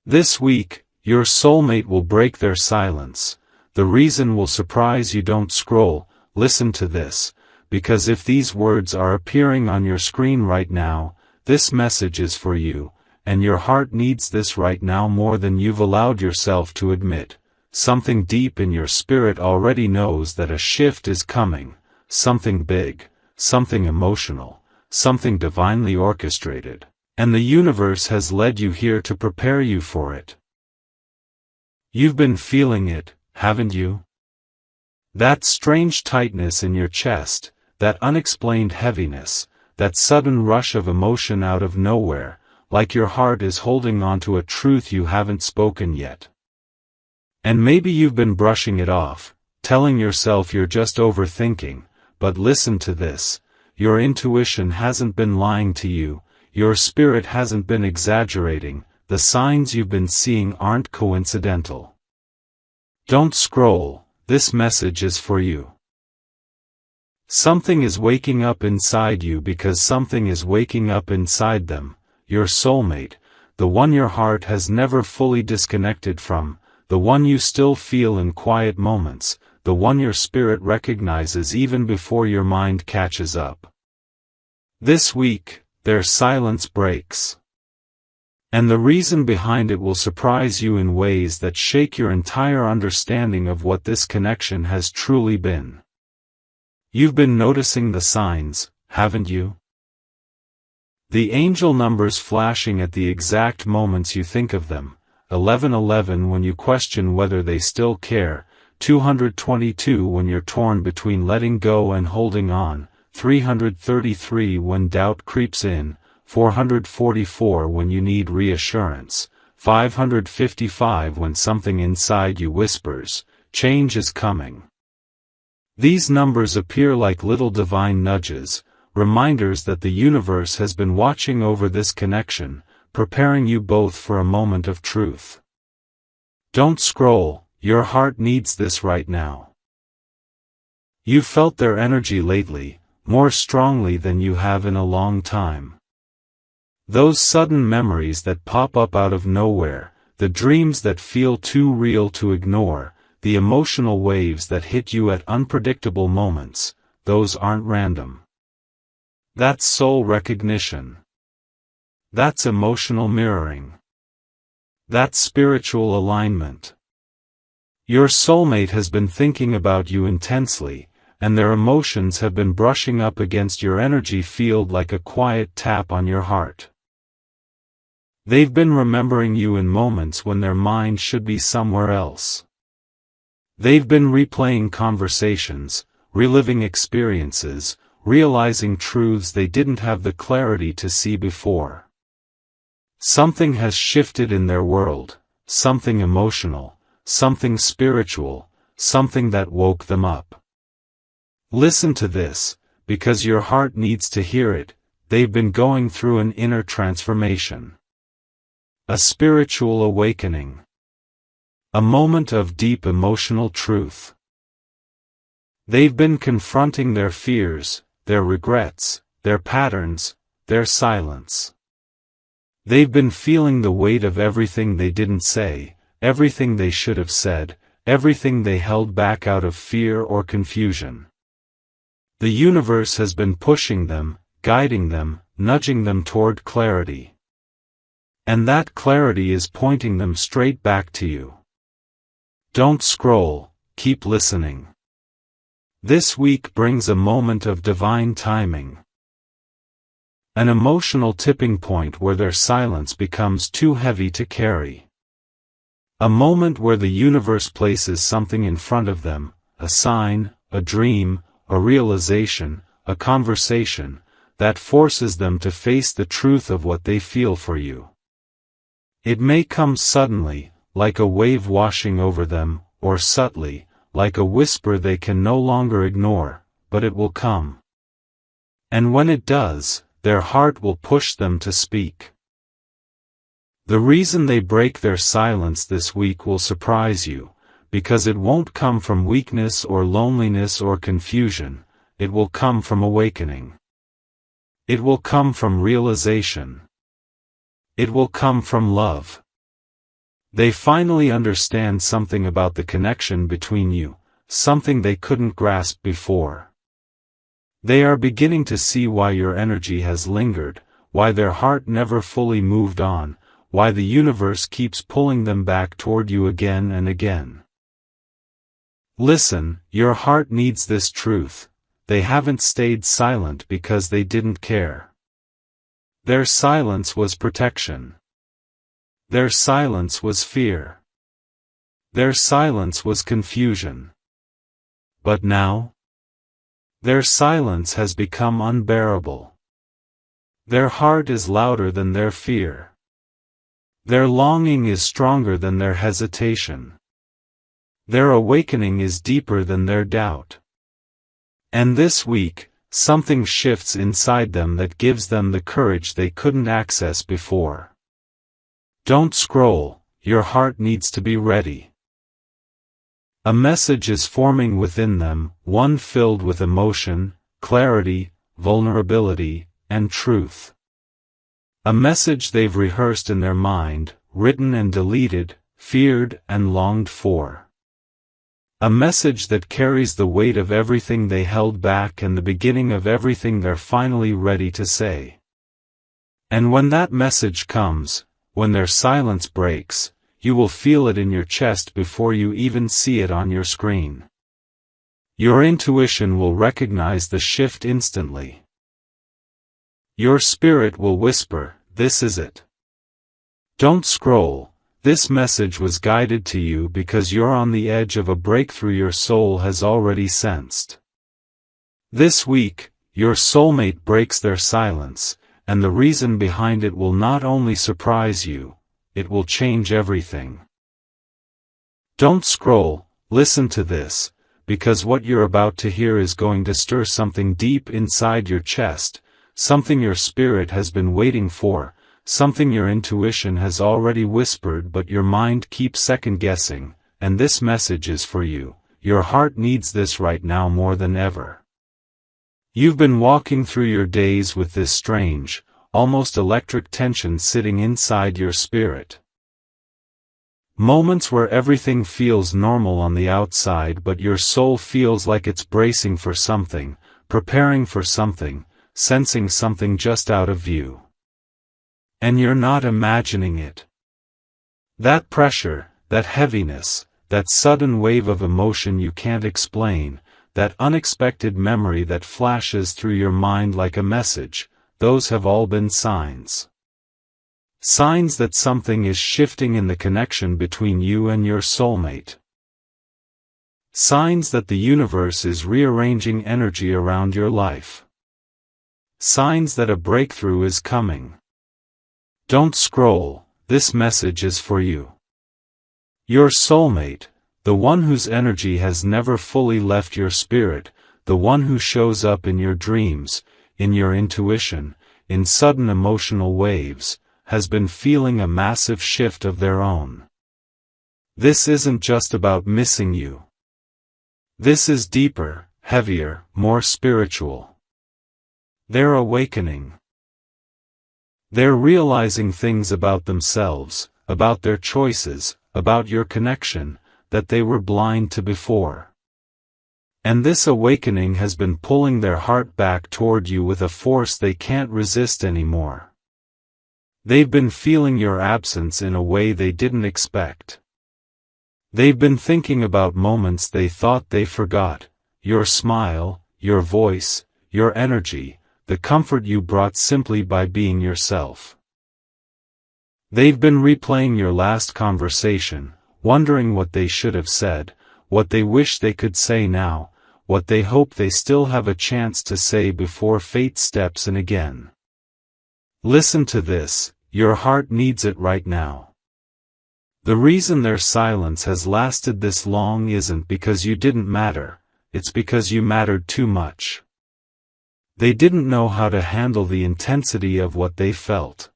This week, your soulmate will break their silence. The reason will surprise you. Don't scroll, listen to this, because if these words are appearing on your screen right now, this message is for you, and your heart needs this right now more than you've allowed yourself to admit. Something deep in your spirit already knows that a shift is coming, something big, something emotional, something divinely orchestrated, and the universe has led you here to prepare you for it. You've been feeling it, haven't you? That strange tightness in your chest, that unexplained heaviness, that sudden rush of emotion out of nowhere, like your heart is holding on to a truth you haven't spoken yet. And maybe you've been brushing it off, telling yourself you're just overthinking, but listen to this, your intuition hasn't been lying to you, your spirit hasn't been exaggerating, the signs you've been seeing aren't coincidental. Don't scroll, this message is for you. Something is waking up inside you because something is waking up inside them, your soulmate, the one your heart has never fully disconnected from, the one you still feel in quiet moments, the one your spirit recognizes even before your mind catches up. This week, their silence breaks. And the reason behind it will surprise you in ways that shake your entire understanding of what this connection has truly been. You've been noticing the signs, haven't you? The angel numbers flashing at the exact moments you think of them, 1111 when you question whether they still care, 222 when you're torn between letting go and holding on, 333 when doubt creeps in, 444 when you need reassurance, 555 when something inside you whispers, change is coming. These numbers appear like little divine nudges, reminders that the universe has been watching over this connection, preparing you both for a moment of truth. Don't scroll, your heart needs this right now. You've felt their energy lately, more strongly than you have in a long time. Those sudden memories that pop up out of nowhere, the dreams that feel too real to ignore, the emotional waves that hit you at unpredictable moments, those aren't random. That's soul recognition. That's emotional mirroring. That's spiritual alignment. Your soulmate has been thinking about you intensely, and their emotions have been brushing up against your energy field like a quiet tap on your heart. They've been remembering you in moments when their mind should be somewhere else. They've been replaying conversations, reliving experiences, realizing truths they didn't have the clarity to see before. Something has shifted in their world, something emotional, something spiritual, something that woke them up. Listen to this, because your heart needs to hear it. They've been going through an inner transformation. A spiritual awakening. A moment of deep emotional truth. They've been confronting their fears, their regrets, their patterns, their silence. They've been feeling the weight of everything they didn't say, everything they should have said, everything they held back out of fear or confusion. The universe has been pushing them, guiding them, nudging them toward clarity. And that clarity is pointing them straight back to you. Don't scroll, keep listening. This week brings a moment of divine timing. An emotional tipping point where their silence becomes too heavy to carry. A moment where the universe places something in front of them, a sign, a dream, a realization, a conversation, that forces them to face the truth of what they feel for you. It may come suddenly, like a wave washing over them, or subtly, like a whisper they can no longer ignore, but it will come. And when it does, their heart will push them to speak. The reason they break their silence this week will surprise you, because it won't come from weakness or loneliness or confusion, it will come from awakening. It will come from realization. It will come from love. They finally understand something about the connection between you, something they couldn't grasp before. They are beginning to see why your energy has lingered, why their heart never fully moved on, why the universe keeps pulling them back toward you again and again. Listen, your heart needs this truth. They haven't stayed silent because they didn't care. Their silence was protection. Their silence was fear. Their silence was confusion. But now, their silence has become unbearable. Their heart is louder than their fear. Their longing is stronger than their hesitation. Their awakening is deeper than their doubt. And this week, something shifts inside them that gives them the courage they couldn't access before. Don't scroll, your heart needs to be ready. A message is forming within them, one filled with emotion, clarity, vulnerability, and truth. A message they've rehearsed in their mind, written and deleted, feared and longed for. A message that carries the weight of everything they held back and the beginning of everything they're finally ready to say. And when that message comes, when their silence breaks, you will feel it in your chest before you even see it on your screen. Your intuition will recognize the shift instantly. Your spirit will whisper, "This is it." Don't scroll. This message was guided to you because you're on the edge of a breakthrough your soul has already sensed. This week, your soulmate breaks their silence, and the reason behind it will not only surprise you, it will change everything. Don't scroll, listen to this, because what you're about to hear is going to stir something deep inside your chest, something your spirit has been waiting for, something your intuition has already whispered but your mind keeps second-guessing, and this message is for you. Your heart needs this right now more than ever. You've been walking through your days with this strange, almost electric tension sitting inside your spirit. Moments where everything feels normal on the outside but your soul feels like it's bracing for something, preparing for something, sensing something just out of view. And you're not imagining it. That pressure, that heaviness, that sudden wave of emotion you can't explain, that unexpected memory that flashes through your mind like a message, those have all been signs. Signs that something is shifting in the connection between you and your soulmate. Signs that the universe is rearranging energy around your life. Signs that a breakthrough is coming. Don't scroll, this message is for you. Your soulmate, the one whose energy has never fully left your spirit, the one who shows up in your dreams, in your intuition, in sudden emotional waves, has been feeling a massive shift of their own. This isn't just about missing you. This is deeper, heavier, more spiritual. They're awakening. They're realizing things about themselves, about their choices, about your connection, that they were blind to before. And this awakening has been pulling their heart back toward you with a force they can't resist anymore. They've been feeling your absence in a way they didn't expect. They've been thinking about moments they thought they forgot, your smile, your voice, your energy, the comfort you brought simply by being yourself. They've been replaying your last conversation, wondering what they should have said, what they wish they could say now, what they hope they still have a chance to say before fate steps in again. Listen to this, your heart needs it right now. The reason their silence has lasted this long isn't because you didn't matter, it's because you mattered too much. They didn't know how to handle the intensity of what they felt.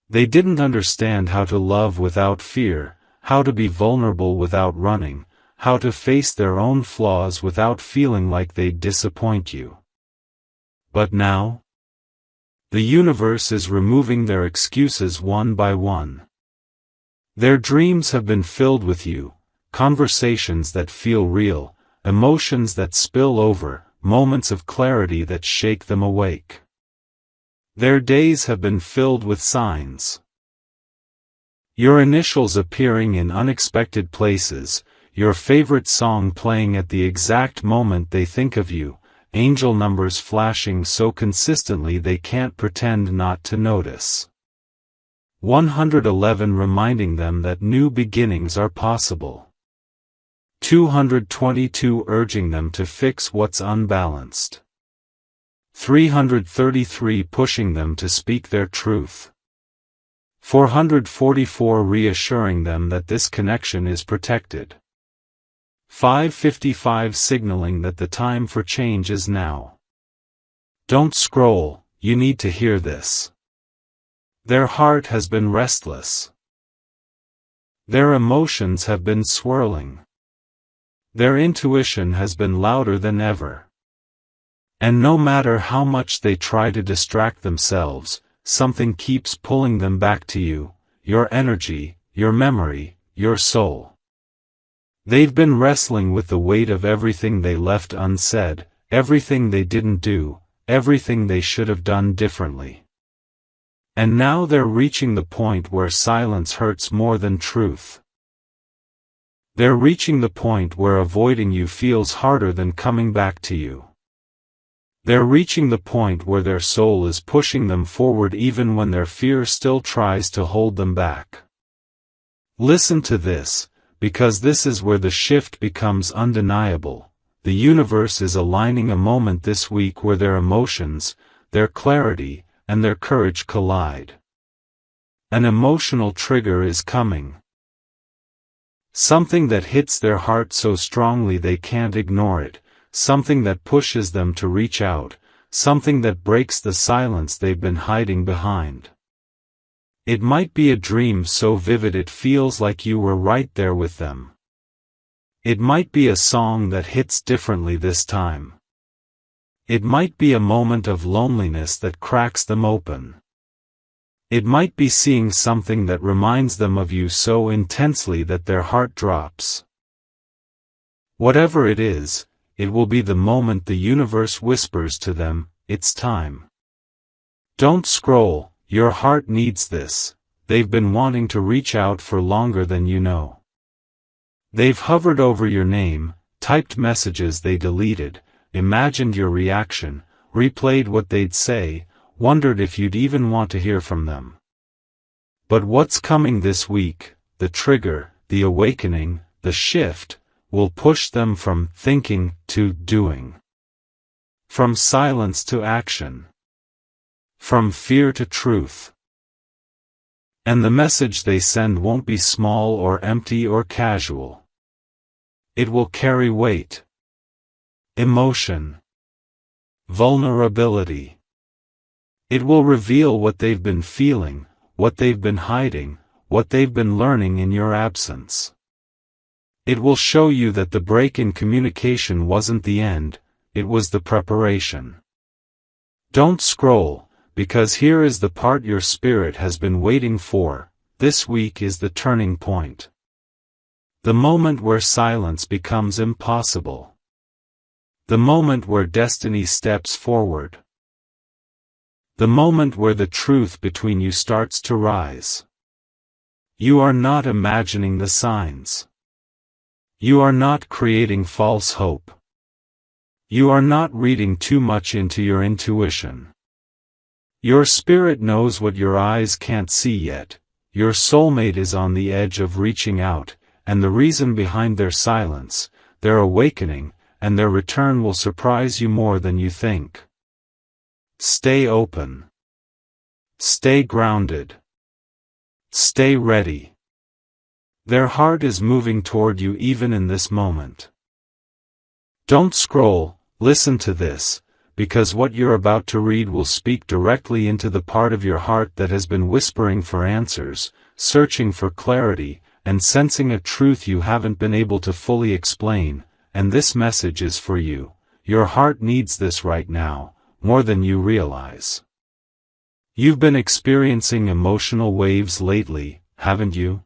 They didn't understand how to love without fear, how to be vulnerable without running, how to face their own flaws without feeling like they'd disappoint you. But now, the universe is removing their excuses one by one. Their dreams have been filled with you, conversations that feel real, emotions that spill over, moments of clarity that shake them awake. Their days have been filled with signs. Your initials appearing in unexpected places, your favorite song playing at the exact moment they think of you, angel numbers flashing so consistently they can't pretend not to notice. 111 reminding them that new beginnings are possible. 222 urging them to fix what's unbalanced. 333 pushing them to speak their truth. 444 reassuring them that this connection is protected. 555 signaling that the time for change is now. Don't scroll, you need to hear this. Their heart has been restless. Their emotions have been swirling. Their intuition has been louder than ever. And no matter how much they try to distract themselves, something keeps pulling them back to you, your energy, your memory, your soul. They've been wrestling with the weight of everything they left unsaid, everything they didn't do, everything they should have done differently. And now they're reaching the point where silence hurts more than truth. They're reaching the point where avoiding you feels harder than coming back to you. They're reaching the point where their soul is pushing them forward even when their fear still tries to hold them back. Listen to this, because this is where the shift becomes undeniable. The universe is aligning a moment this week where their emotions, their clarity, and their courage collide. An emotional trigger is coming. Something that hits their heart so strongly they can't ignore it, something that pushes them to reach out, something that breaks the silence they've been hiding behind. It might be a dream so vivid it feels like you were right there with them. It might be a song that hits differently this time. It might be a moment of loneliness that cracks them open. It might be seeing something that reminds them of you so intensely that their heart drops. Whatever it is, it will be the moment the universe whispers to them, it's time. Don't scroll, your heart needs this. They've been wanting to reach out for longer than you know. They've hovered over your name, typed messages they deleted, imagined your reaction, replayed what they'd say, wondered if you'd even want to hear from them. But what's coming this week, the trigger, the awakening, the shift, will push them from thinking to doing. From silence to action. From fear to truth. And the message they send won't be small or empty or casual. It will carry weight. Emotion. Vulnerability. It will reveal what they've been feeling, what they've been hiding, what they've been learning in your absence. It will show you that the break in communication wasn't the end, it was the preparation. Don't scroll, because here is the part your spirit has been waiting for. This week is the turning point. The moment where silence becomes impossible. The moment where destiny steps forward. The moment where the truth between you starts to rise. You are not imagining the signs. You are not creating false hope. You are not reading too much into your intuition. Your spirit knows what your eyes can't see yet. Your soulmate is on the edge of reaching out, and the reason behind their silence, their awakening, and their return will surprise you more than you think. Stay open. Stay grounded. Stay ready. Their heart is moving toward you even in this moment. Don't scroll, listen to this, because what you're about to read will speak directly into the part of your heart that has been whispering for answers, searching for clarity, and sensing a truth you haven't been able to fully explain, and this message is for you. Your heart needs this right now, more than you realize. You've been experiencing emotional waves lately, haven't you?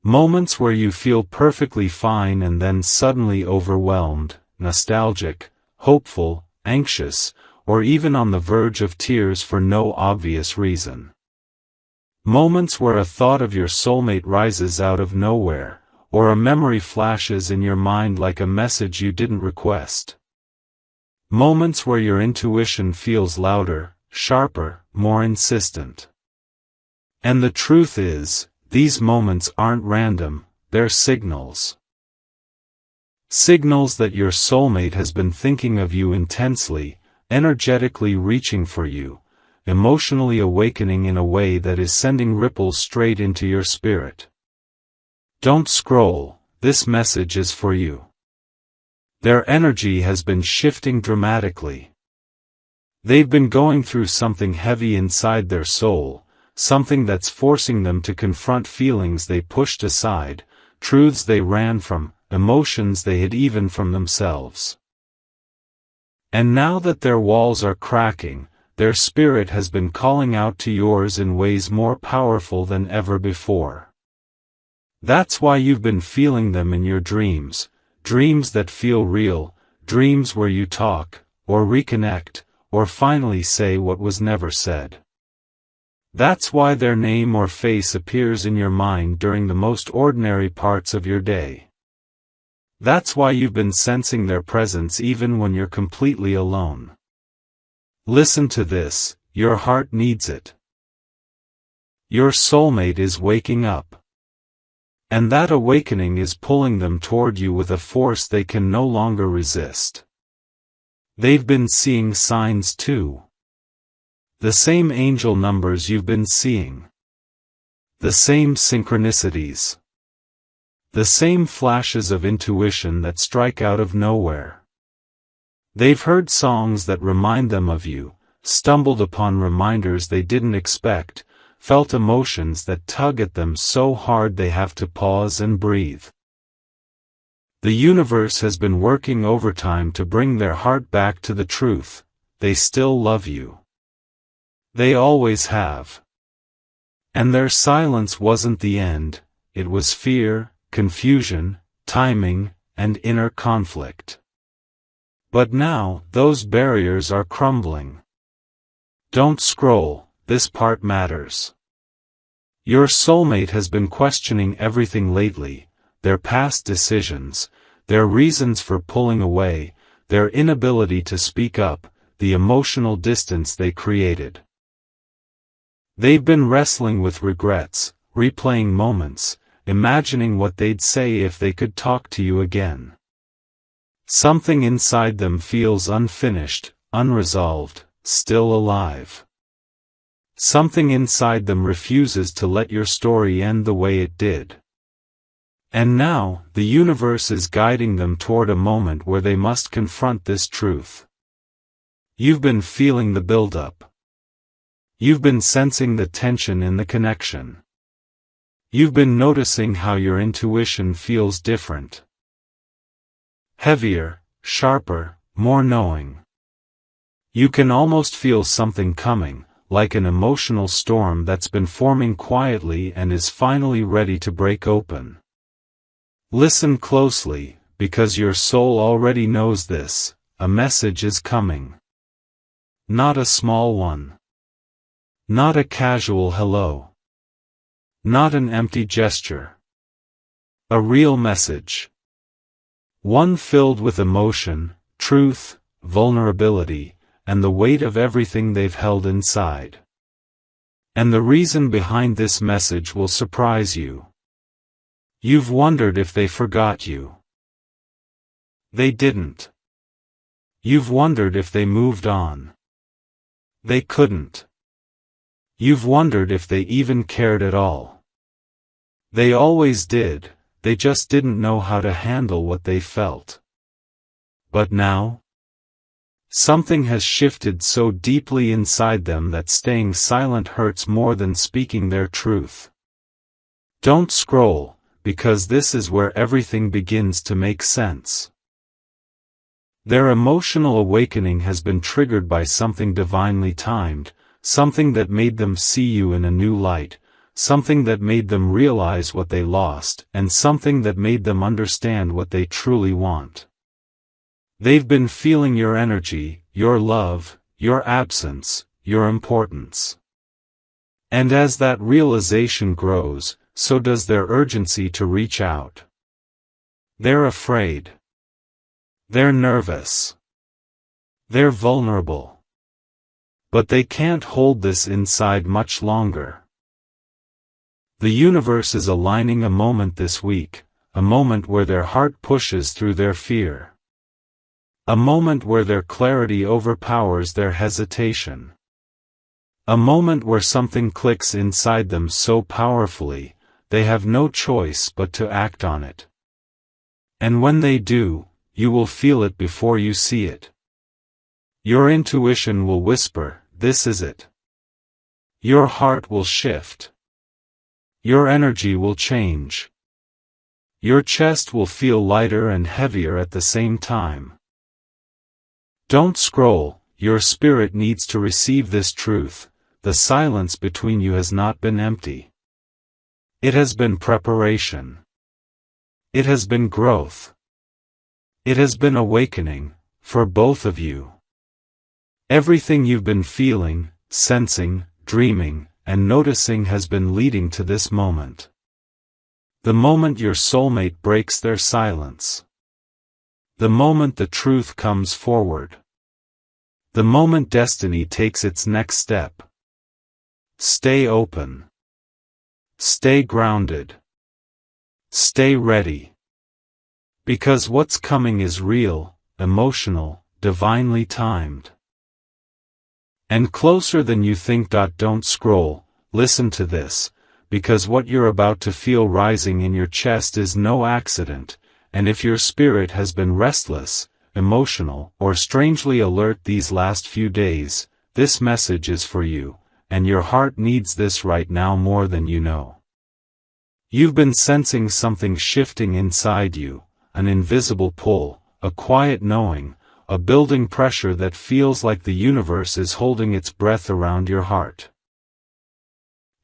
Moments where you feel perfectly fine and then suddenly overwhelmed, nostalgic, hopeful, anxious, or even on the verge of tears for no obvious reason. Moments where a thought of your soulmate rises out of nowhere, or a memory flashes in your mind like a message you didn't request. Moments where your intuition feels louder, sharper, more insistent. And the truth is, these moments aren't random, they're signals. Signals that your soulmate has been thinking of you intensely, energetically reaching for you, emotionally awakening in a way that is sending ripples straight into your spirit. Don't scroll, this message is for you. Their energy has been shifting dramatically. They've been going through something heavy inside their soul, something that's forcing them to confront feelings they pushed aside, truths they ran from, emotions they hid even from themselves. And now that their walls are cracking, their spirit has been calling out to yours in ways more powerful than ever before. That's why you've been feeling them in your dreams, dreams that feel real, dreams where you talk, or reconnect, or finally say what was never said. That's why their name or face appears in your mind during the most ordinary parts of your day. That's why you've been sensing their presence even when you're completely alone. Listen to this, your heart needs it. Your soulmate is waking up. And that awakening is pulling them toward you with a force they can no longer resist. They've been seeing signs too. The same angel numbers you've been seeing. The same synchronicities. The same flashes of intuition that strike out of nowhere. They've heard songs that remind them of you, stumbled upon reminders they didn't expect, felt emotions that tug at them so hard they have to pause and breathe. The universe has been working overtime to bring their heart back to the truth, they still love you. They always have. And their silence wasn't the end, it was fear, confusion, timing, and inner conflict. But now, those barriers are crumbling. Don't scroll, this part matters. Your soulmate has been questioning everything lately, their past decisions, their reasons for pulling away, their inability to speak up, the emotional distance they created. They've been wrestling with regrets, replaying moments, imagining what they'd say if they could talk to you again. Something inside them feels unfinished, unresolved, still alive. Something inside them refuses to let your story end the way it did. And now, the universe is guiding them toward a moment where they must confront this truth. You've been feeling the build-up. You've been sensing the tension in the connection. You've been noticing how your intuition feels different. Heavier, sharper, more knowing. You can almost feel something coming, like an emotional storm that's been forming quietly and is finally ready to break open. Listen closely, because your soul already knows this, a message is coming. Not a small one. Not a casual hello. Not an empty gesture. A real message. One filled with emotion, truth, vulnerability, and the weight of everything they've held inside. And the reason behind this message will surprise you. You've wondered if they forgot you. They didn't. You've wondered if they moved on. They couldn't. You've wondered if they even cared at all. They always did, they just didn't know how to handle what they felt. But now? Something has shifted so deeply inside them that staying silent hurts more than speaking their truth. Don't scroll, because this is where everything begins to make sense. Their emotional awakening has been triggered by something divinely timed, something that made them see you in a new light, something that made them realize what they lost, and something that made them understand what they truly want. They've been feeling your energy, your love, your absence, your importance. And as that realization grows, so does their urgency to reach out. They're afraid. They're nervous. They're vulnerable. But they can't hold this inside much longer. The universe is aligning a moment this week, a moment where their heart pushes through their fear. A moment where their clarity overpowers their hesitation. A moment where something clicks inside them so powerfully, they have no choice but to act on it. And when they do, you will feel it before you see it. Your intuition will whisper, "This is it." Your heart will shift. Your energy will change. Your chest will feel lighter and heavier at the same time. Don't scroll, your spirit needs to receive this truth. The silence between you has not been empty. It has been preparation. It has been growth. It has been awakening, for both of you. Everything you've been feeling, sensing, dreaming, and noticing has been leading to this moment. The moment your soulmate breaks their silence. The moment the truth comes forward. The moment destiny takes its next step. Stay open. Stay grounded. Stay ready. Because what's coming is real, emotional, divinely timed. And closer than you think. Don't scroll, listen to this, because what you're about to feel rising in your chest is no accident, and if your spirit has been restless, emotional, or strangely alert these last few days, this message is for you, and your heart needs this right now more than you know. You've been sensing something shifting inside you, an invisible pull, a quiet knowing, a building pressure that feels like the universe is holding its breath around your heart.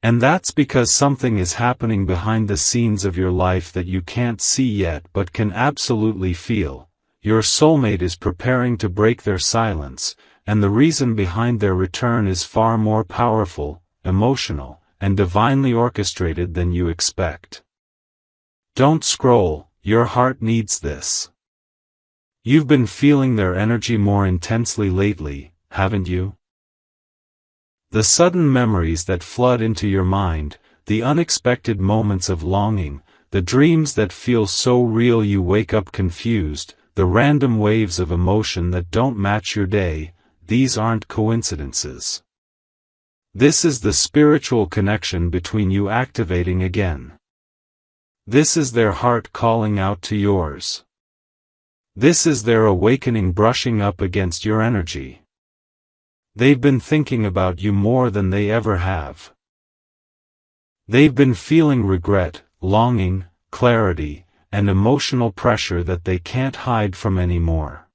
And that's because something is happening behind the scenes of your life that you can't see yet but can absolutely feel. Your soulmate is preparing to break their silence, and the reason behind their return is far more powerful, emotional, and divinely orchestrated than you expect. Don't scroll, your heart needs this. You've been feeling their energy more intensely lately, haven't you? The sudden memories that flood into your mind, the unexpected moments of longing, the dreams that feel so real you wake up confused, the random waves of emotion that don't match your day, these aren't coincidences. This is the spiritual connection between you activating again. This is their heart calling out to yours. This is their awakening brushing up against your energy. They've been thinking about you more than they ever have. They've been feeling regret, longing, clarity, and emotional pressure that they can't hide from anymore.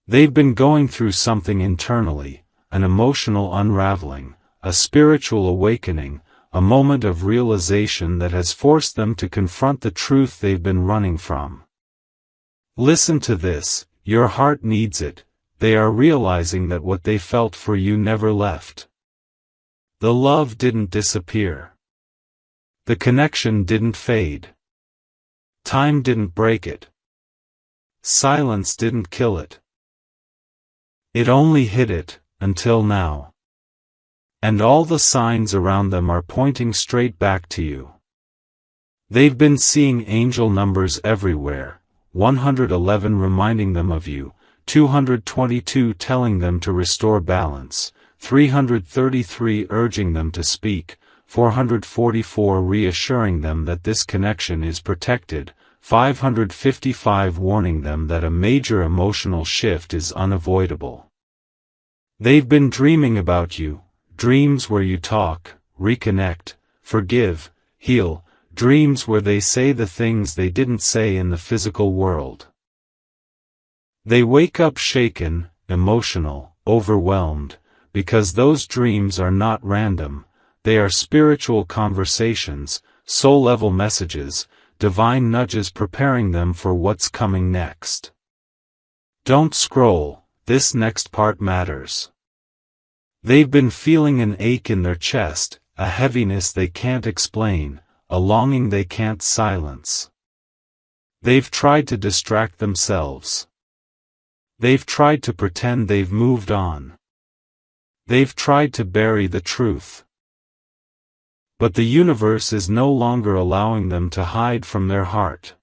They've been going through something internally, an emotional unraveling, a spiritual awakening, a moment of realization that has forced them to confront the truth they've been running from. Listen to this, your heart needs it. They are realizing that what they felt for you never left. The love didn't disappear. The connection didn't fade. Time didn't break it. Silence didn't kill it. It only hid it, until now. And all the signs around them are pointing straight back to you. They've been seeing angel numbers everywhere, 111 reminding them of you, 222 telling them to restore balance, 333 urging them to speak, 444 reassuring them that this connection is protected, 555 warning them that a major emotional shift is unavoidable. They've been dreaming about you, dreams where you talk, reconnect, forgive, heal, dreams where they say the things they didn't say in the physical world. They wake up shaken, emotional, overwhelmed, because those dreams are not random, They are spiritual conversations, soul-level messages, divine nudges preparing them for what's coming next. Don't scroll, this next part matters. They've been feeling an ache in their chest, a heaviness they can't explain, a longing they can't silence. They've tried to distract themselves. They've tried to pretend they've moved on. They've tried to bury the truth. But the universe is no longer allowing them to hide from their heart.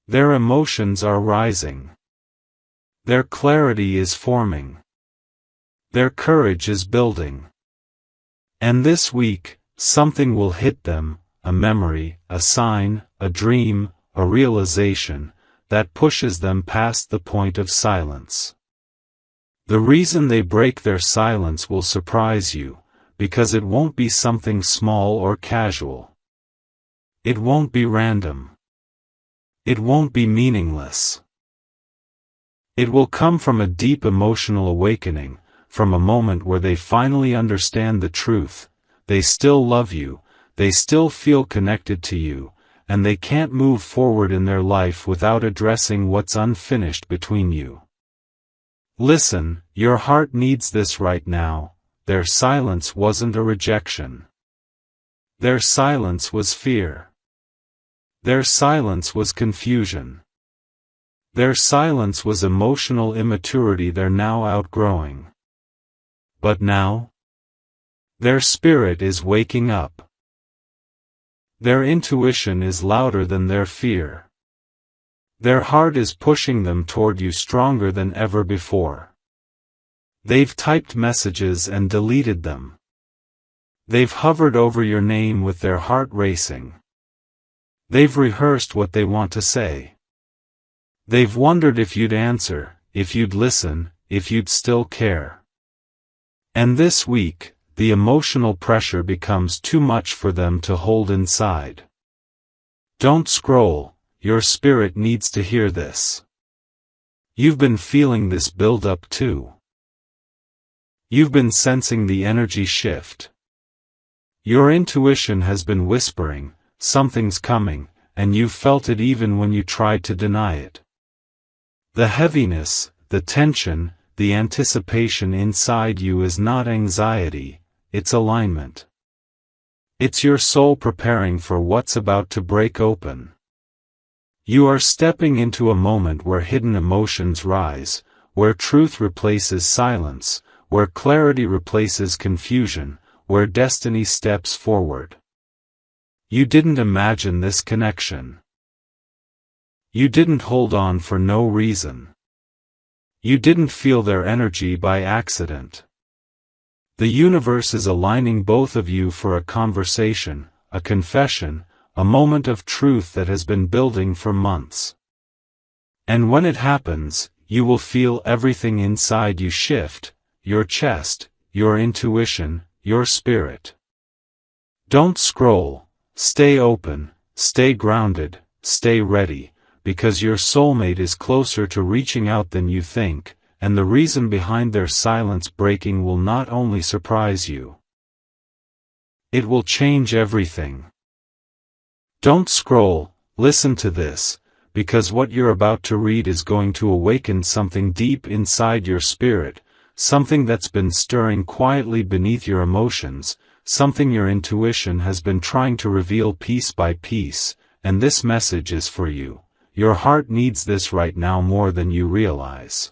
Their emotions are rising. Their clarity is forming. Their courage is building. And this week, something will hit them, a memory, a sign, a dream, a realization, that pushes them past the point of silence. The reason they break their silence will surprise you, because it won't be something small or casual. It won't be random. It won't be meaningless. It will come from a deep emotional awakening, from a moment where they finally understand the truth. They still love you, they still feel connected to you, and they can't move forward in their life without addressing what's unfinished between you. Listen, your heart needs this right now. Their silence wasn't a rejection. Their silence was fear. Their silence was confusion. Their silence was emotional immaturity they're now outgrowing. But now, their spirit is waking up. Their intuition is louder than their fear. Their heart is pushing them toward you stronger than ever before. They've typed messages and deleted them. They've hovered over your name with their heart racing. They've rehearsed what they want to say. They've wondered if you'd answer, if you'd listen, if you'd still care. And this week, the emotional pressure becomes too much for them to hold inside. Don't scroll, your spirit needs to hear this. You've been feeling this build up too. You've been sensing the energy shift. Your intuition has been whispering, something's coming, and you've felt it even when you tried to deny it. The heaviness, the tension, the anticipation inside you is not anxiety, it's alignment. It's your soul preparing for what's about to break open. You are stepping into a moment where hidden emotions rise, where truth replaces silence, where clarity replaces confusion, where destiny steps forward. You didn't imagine this connection. You didn't hold on for no reason. You didn't feel their energy by accident. The universe is aligning both of you for a conversation, a confession, a moment of truth that has been building for months. And when it happens, you will feel everything inside you shift, your chest, your intuition, your spirit. Don't scroll, stay open, stay grounded, stay ready, because your soulmate is closer to reaching out than you think, and the reason behind their silence breaking will not only surprise you. It will change everything. Don't scroll, listen to this, because what you're about to read is going to awaken something deep inside your spirit, something that's been stirring quietly beneath your emotions, something your intuition has been trying to reveal piece by piece, and this message is for you. Your heart needs this right now more than you realize.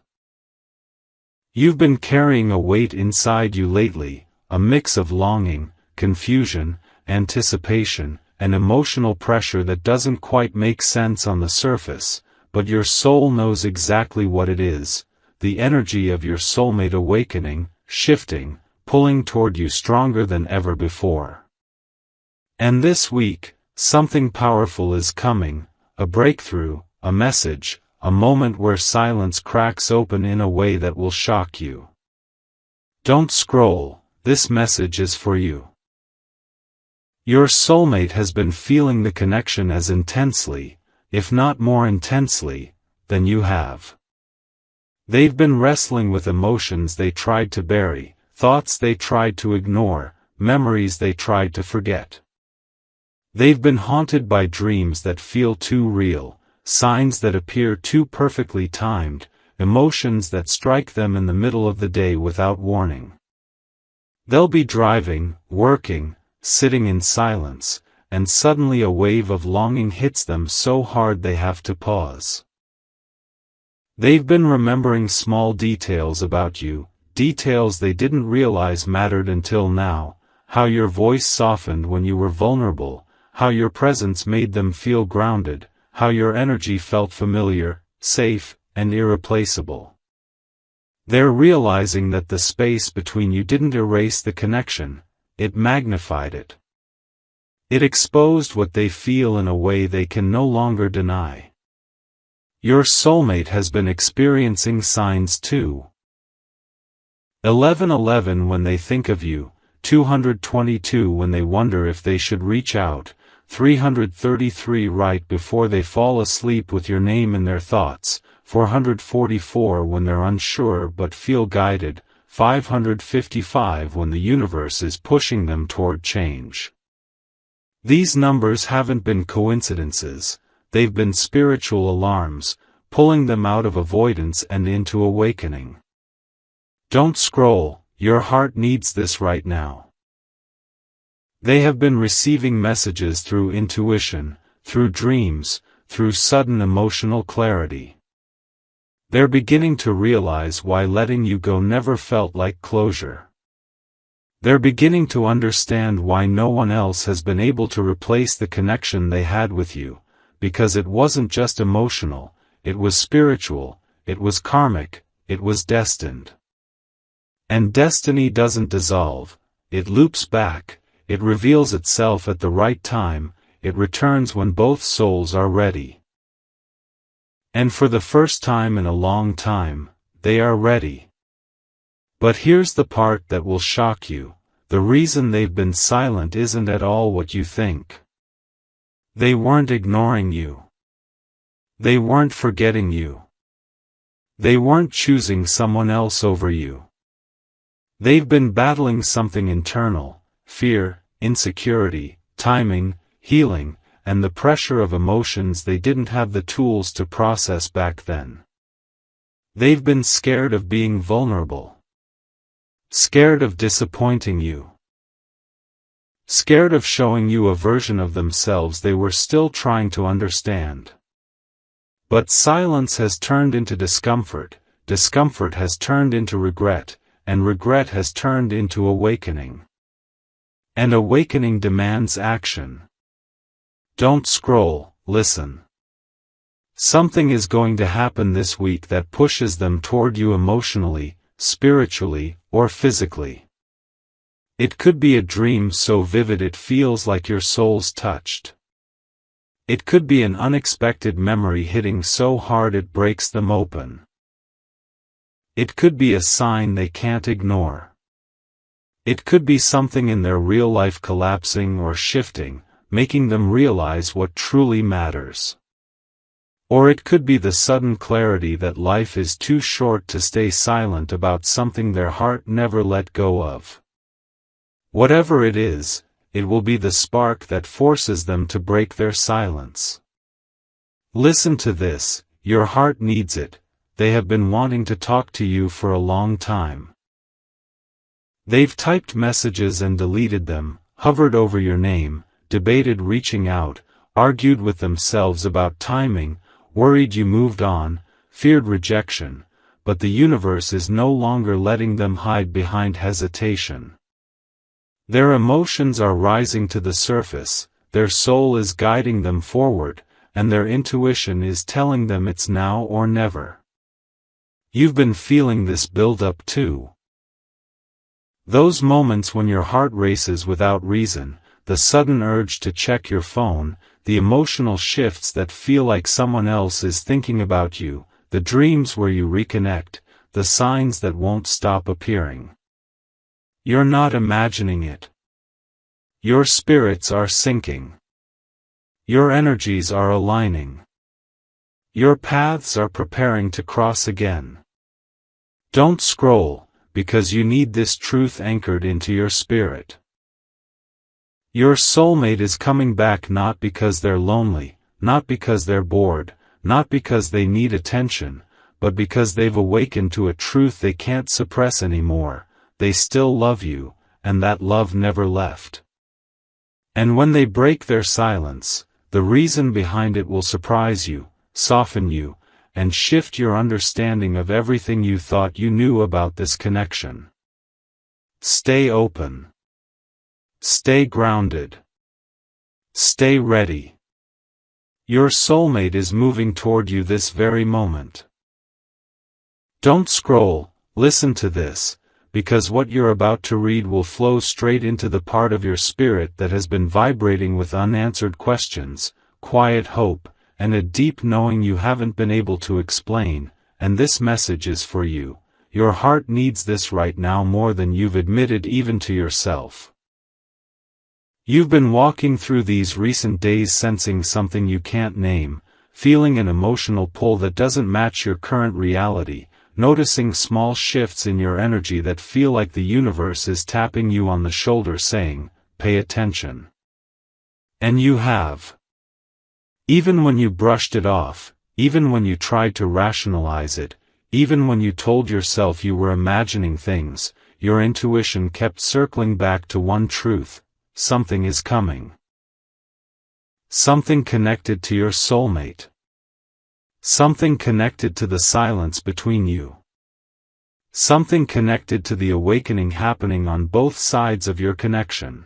You've been carrying a weight inside you lately, a mix of longing, confusion, anticipation, and emotional pressure that doesn't quite make sense on the surface, but your soul knows exactly what it is, the energy of your soulmate awakening, shifting, pulling toward you stronger than ever before. And this week, something powerful is coming, a breakthrough, a message, a moment where silence cracks open in a way that will shock you. Don't scroll, this message is for you. Your soulmate has been feeling the connection as intensely, if not more intensely, than you have. They've been wrestling with emotions they tried to bury, thoughts they tried to ignore, memories they tried to forget. They've been haunted by dreams that feel too real, signs that appear too perfectly timed, emotions that strike them in the middle of the day without warning. They'll be driving, working, sitting in silence, and suddenly a wave of longing hits them so hard they have to pause. They've been remembering small details about you, details they didn't realize mattered until now, how your voice softened when you were vulnerable, how your presence made them feel grounded, how your energy felt familiar, safe, and irreplaceable. They're realizing that the space between you didn't erase the connection, it magnified it. It exposed what they feel in a way they can no longer deny. Your soulmate has been experiencing signs too. 1111 when they think of you, 222 when they wonder if they should reach out, 333 right before they fall asleep with your name in their thoughts, 444 when they're unsure but feel guided, 555 when the universe is pushing them toward change. These numbers haven't been coincidences, they've been spiritual alarms, pulling them out of avoidance and into awakening. Don't scroll, your heart needs this right now. They have been receiving messages through intuition, through dreams, through sudden emotional clarity. They're beginning to realize why letting you go never felt like closure. They're beginning to understand why no one else has been able to replace the connection they had with you, because it wasn't just emotional, it was spiritual, it was karmic, it was destined. And destiny doesn't dissolve, it loops back, it reveals itself at the right time, it returns when both souls are ready. And for the first time in a long time, they are ready. But here's the part that will shock you, the reason they've been silent isn't at all what you think. They weren't ignoring you. They weren't forgetting you. They weren't choosing someone else over you. They've been battling something internal, fear, insecurity, timing, healing, and the pressure of emotions they didn't have the tools to process back then. They've been scared of being vulnerable. Scared of disappointing you. Scared of showing you a version of themselves they were still trying to understand. But silence has turned into discomfort, discomfort has turned into regret, and regret has turned into awakening. And awakening demands action. Don't scroll, listen. Something is going to happen this week that pushes them toward you emotionally, spiritually, or physically. It could be a dream so vivid it feels like your soul's touched. It could be an unexpected memory hitting so hard it breaks them open. It could be a sign they can't ignore. It could be something in their real life collapsing or shifting, making them realize what truly matters. Or it could be the sudden clarity that life is too short to stay silent about something their heart never let go of. Whatever it is, it will be the spark that forces them to break their silence. Listen to this, your heart needs it, they have been wanting to talk to you for a long time. They've typed messages and deleted them, hovered over your name, debated reaching out, argued with themselves about timing, worried you moved on, feared rejection, but the universe is no longer letting them hide behind hesitation. Their emotions are rising to the surface, their soul is guiding them forward, and their intuition is telling them it's now or never. You've been feeling this build-up too. Those moments when your heart races without reason, the sudden urge to check your phone, the emotional shifts that feel like someone else is thinking about you, the dreams where you reconnect, the signs that won't stop appearing. You're not imagining it. Your spirits are syncing. Your energies are aligning. Your paths are preparing to cross again. Don't scroll, because you need this truth anchored into your spirit. Your soulmate is coming back not because they're lonely, not because they're bored, not because they need attention, but because they've awakened to a truth they can't suppress anymore. They still love you, and that love never left. And when they break their silence, the reason behind it will surprise you, soften you, and shift your understanding of everything you thought you knew about this connection. Stay open. Stay grounded. Stay ready. Your soulmate is moving toward you this very moment. Don't scroll, listen to this, because what you're about to read will flow straight into the part of your spirit that has been vibrating with unanswered questions, quiet hope, and a deep knowing you haven't been able to explain, and this message is for you. Your heart needs this right now more than you've admitted even to yourself. You've been walking through these recent days sensing something you can't name, feeling an emotional pull that doesn't match your current reality, noticing small shifts in your energy that feel like the universe is tapping you on the shoulder saying, "Pay attention." And you have. Even when you brushed it off, even when you tried to rationalize it, even when you told yourself you were imagining things, your intuition kept circling back to one truth: something is coming. Something connected to your soulmate. Something connected to the silence between you. Something connected to the awakening happening on both sides of your connection.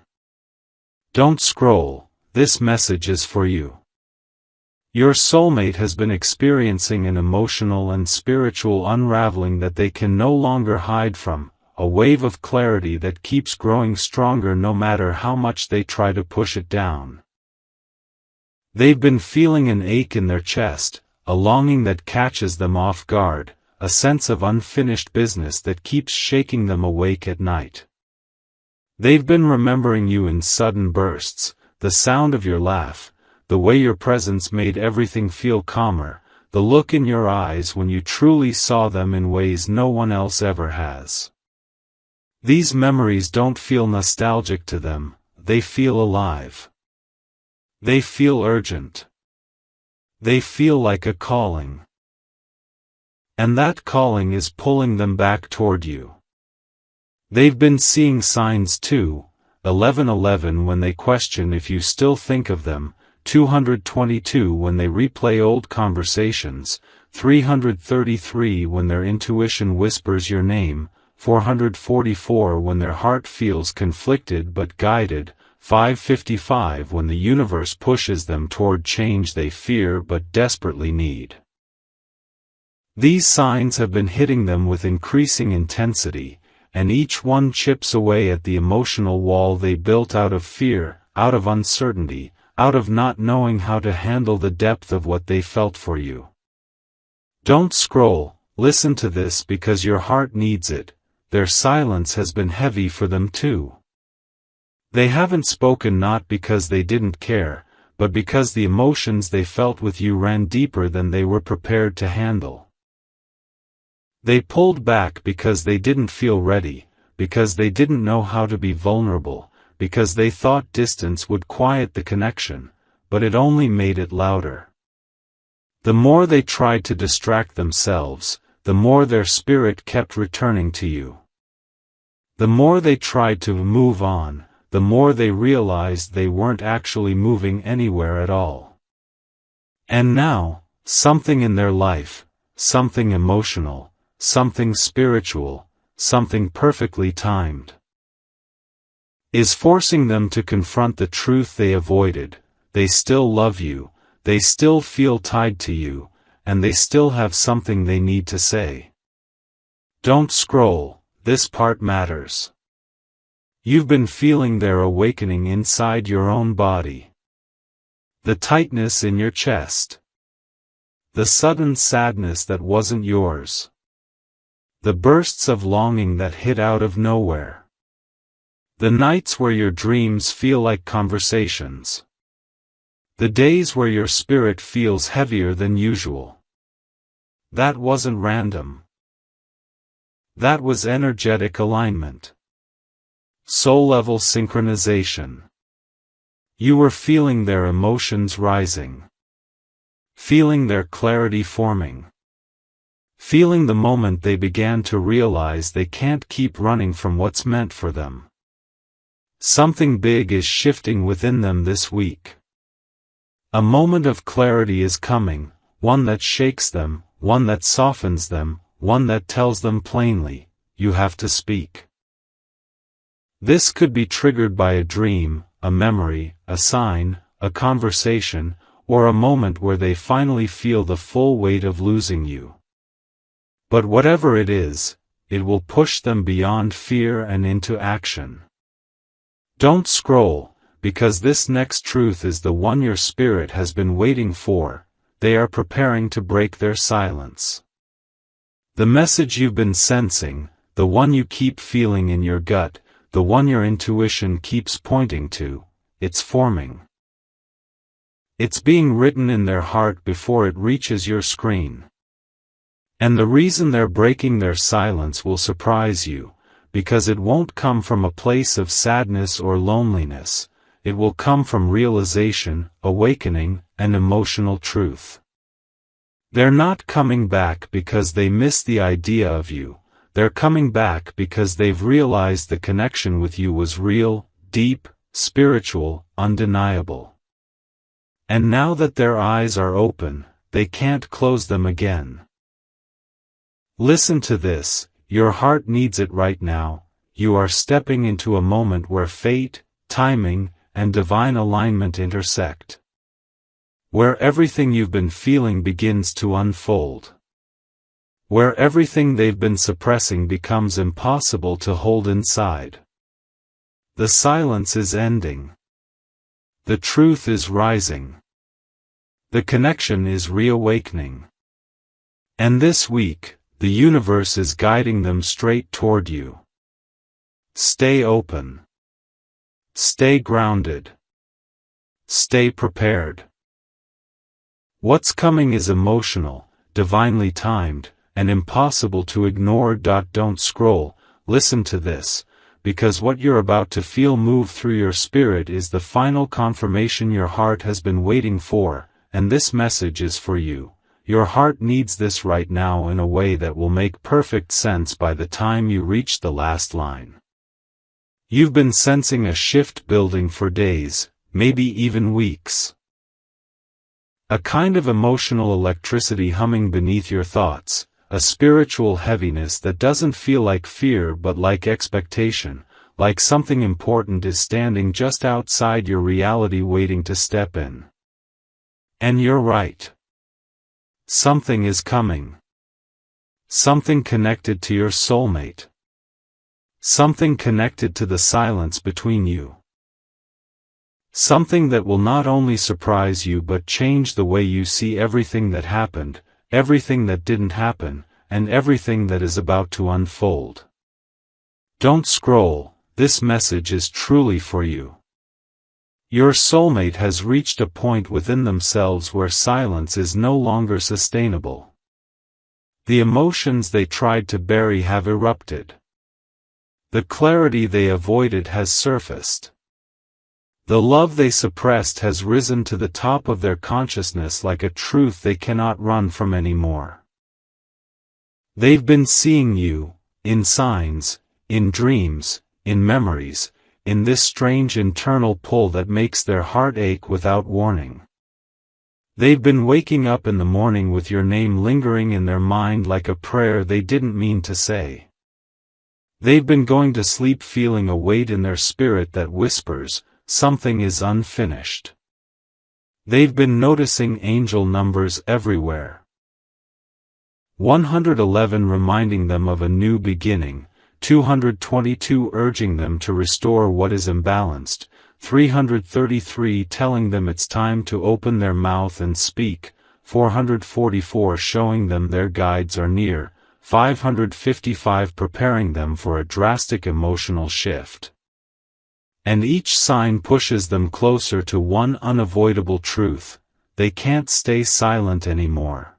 Don't scroll, this message is for you. Your soulmate has been experiencing an emotional and spiritual unraveling that they can no longer hide from, a wave of clarity that keeps growing stronger no matter how much they try to push it down. They've been feeling an ache in their chest, a longing that catches them off guard, a sense of unfinished business that keeps shaking them awake at night. They've been remembering you in sudden bursts, the sound of your laugh, the way your presence made everything feel calmer, the look in your eyes when you truly saw them in ways no one else ever has. These memories don't feel nostalgic to them, they feel alive. They feel urgent. They feel like a calling. And that calling is pulling them back toward you. They've been seeing signs too, 1111 when they question if you still think of them, 222 when they replay old conversations, 333 when their intuition whispers your name, 444 when their heart feels conflicted but guided, 555 when the universe pushes them toward change they fear but desperately need. These signs have been hitting them with increasing intensity, and each one chips away at the emotional wall they built out of fear, out of uncertainty, out of not knowing how to handle the depth of what they felt for you. Don't scroll, listen to this because your heart needs it. Their silence has been heavy for them too. They haven't spoken not because they didn't care, but because the emotions they felt with you ran deeper than they were prepared to handle. They pulled back because they didn't feel ready, because they didn't know how to be vulnerable, because they thought distance would quiet the connection, but it only made it louder. The more they tried to distract themselves, the more their spirit kept returning to you. The more they tried to move on, the more they realized they weren't actually moving anywhere at all. And now, something in their life, something emotional, something spiritual, something perfectly timed, is forcing them to confront the truth they avoided. They still love you, they still feel tied to you, and they still have something they need to say. Don't scroll, this part matters. You've been feeling their awakening inside your own body. The tightness in your chest. The sudden sadness that wasn't yours. The bursts of longing that hit out of nowhere. The nights where your dreams feel like conversations. The days where your spirit feels heavier than usual. That wasn't random. That was energetic alignment. Soul-level synchronization. You were feeling their emotions rising. Feeling their clarity forming. Feeling the moment they began to realize they can't keep running from what's meant for them. Something big is shifting within them this week. A moment of clarity is coming, one that shakes them, one that softens them, one that tells them plainly, you have to speak. This could be triggered by a dream, a memory, a sign, a conversation, or a moment where they finally feel the full weight of losing you. But whatever it is, it will push them beyond fear and into action. Don't scroll, because this next truth is the one your spirit has been waiting for. They are preparing to break their silence. The message you've been sensing, the one you keep feeling in your gut, the one your intuition keeps pointing to, it's forming. It's being written in their heart before it reaches your screen. And the reason they're breaking their silence will surprise you, because it won't come from a place of sadness or loneliness. It will come from realization, awakening, and emotional truth. They're not coming back because they miss the idea of you. They're coming back because they've realized the connection with you was real, deep, spiritual, undeniable. And now that their eyes are open, they can't close them again. Listen to this, your heart needs it right now. You are stepping into a moment where fate, timing, and divine alignment intersect. Where everything you've been feeling begins to unfold. Where everything they've been suppressing becomes impossible to hold inside. The silence is ending. The truth is rising. The connection is reawakening. And this week, the universe is guiding them straight toward you. Stay open. Stay grounded. Stay prepared. What's coming is emotional, divinely timed, and impossible to ignore. Don't scroll, listen to this, because what you're about to feel move through your spirit is the final confirmation your heart has been waiting for, and this message is for you. Your heart needs this right now in a way that will make perfect sense by the time you reach the last line. You've been sensing a shift building for days, maybe even weeks. A kind of emotional electricity humming beneath your thoughts, a spiritual heaviness that doesn't feel like fear but like expectation, like something important is standing just outside your reality waiting to step in. And you're right. Something is coming. Something connected to your soulmate. Something connected to the silence between you. Something that will not only surprise you but change the way you see everything that happened, everything that didn't happen, and everything that is about to unfold. Don't scroll, this message is truly for you. Your soulmate has reached a point within themselves where silence is no longer sustainable. The emotions they tried to bury have erupted. The clarity they avoided has surfaced. The love they suppressed has risen to the top of their consciousness like a truth they cannot run from anymore. They've been seeing you, in signs, in dreams, in memories, in this strange internal pull that makes their heart ache without warning. They've been waking up in the morning with your name lingering in their mind like a prayer they didn't mean to say. They've been going to sleep feeling a weight in their spirit that whispers, something is unfinished. They've been noticing angel numbers everywhere. 111 reminding them of a new beginning, 222 urging them to restore what is imbalanced, 333 telling them it's time to open their mouth and speak, 444 showing them their guides are near, 555 preparing them for a drastic emotional shift. And each sign pushes them closer to one unavoidable truth: they can't stay silent anymore.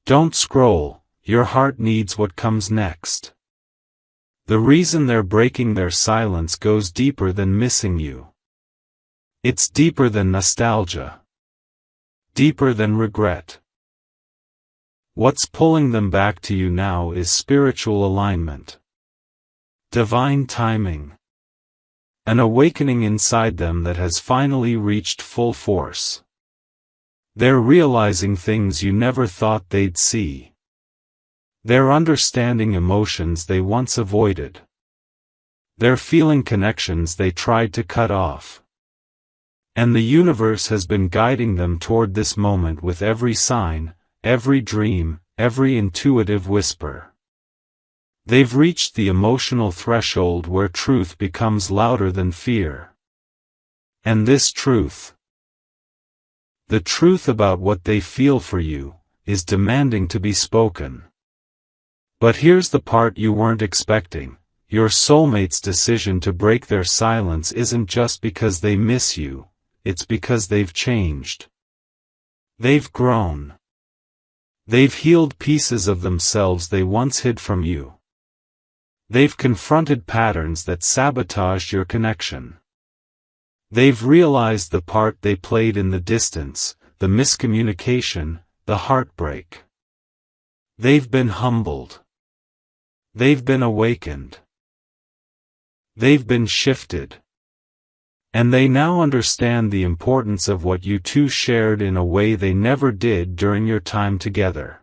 Don't scroll, your heart needs what comes next. The reason they're breaking their silence goes deeper than missing you. It's deeper than nostalgia. Deeper than regret. What's pulling them back to you now is spiritual alignment. Divine timing. An awakening inside them that has finally reached full force. They're realizing things you never thought they'd see. They're understanding emotions they once avoided. They're feeling connections they tried to cut off. And the universe has been guiding them toward this moment with every sign, every dream, every intuitive whisper. They've reached the emotional threshold where truth becomes louder than fear. And this truth, the truth about what they feel for you, is demanding to be spoken. But here's the part you weren't expecting. Your soulmate's decision to break their silence isn't just because they miss you, it's because they've changed. They've grown. They've healed pieces of themselves they once hid from you. They've confronted patterns that sabotaged your connection. They've realized the part they played in the distance, the miscommunication, the heartbreak. They've been humbled. They've been awakened. They've been shifted. And they now understand the importance of what you two shared in a way they never did during your time together.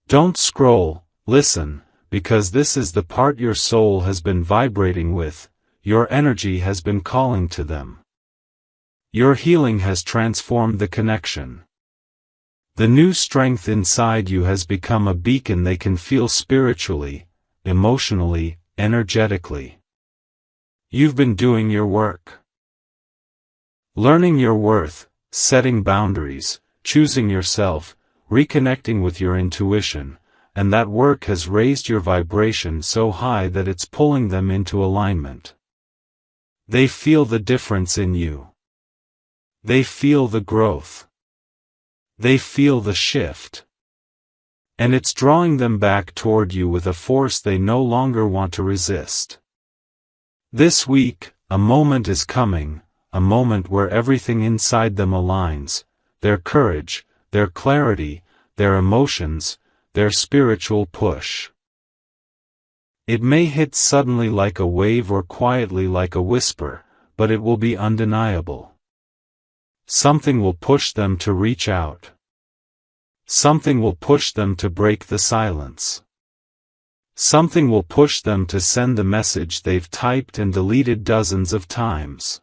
Don't scroll, listen, because this is the part your soul has been vibrating with, your energy has been calling to them. Your healing has transformed the connection. The new strength inside you has become a beacon they can feel spiritually, emotionally, energetically. You've been doing your work. Learning your worth, setting boundaries, choosing yourself, reconnecting with your intuition, and that work has raised your vibration so high that it's pulling them into alignment. They feel the difference in you. They feel the growth. They feel the shift. And it's drawing them back toward you with a force they no longer want to resist. This week, a moment is coming, a moment where everything inside them aligns, their courage, their clarity, their emotions, their spiritual push. It may hit suddenly like a wave or quietly like a whisper, but it will be undeniable. Something will push them to reach out. Something will push them to break the silence. Something will push them to send the message they've typed and deleted dozens of times.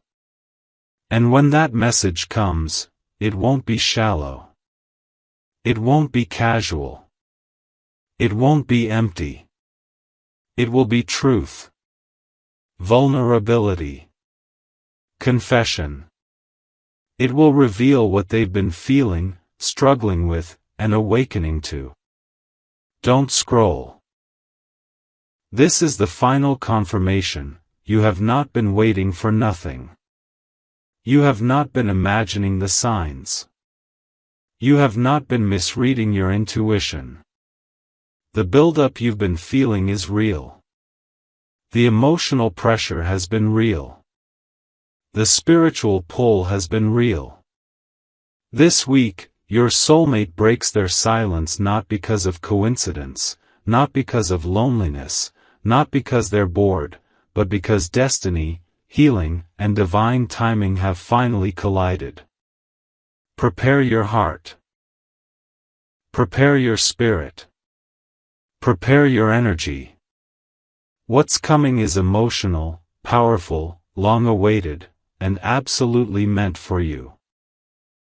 And when that message comes, it won't be shallow. It won't be casual. It won't be empty. It will be truth. Vulnerability. Confession. It will reveal what they've been feeling, struggling with, and awakening to. Don't scroll. This is the final confirmation. You have not been waiting for nothing. You have not been imagining the signs. You have not been misreading your intuition. The buildup you've been feeling is real. The emotional pressure has been real. The spiritual pull has been real. This week, your soulmate breaks their silence not because of coincidence, not because of loneliness, not because they're bored, but because destiny, healing, and divine timing have finally collided. Prepare your heart. Prepare your spirit. Prepare your energy. What's coming is emotional, powerful, long-awaited, and absolutely meant for you.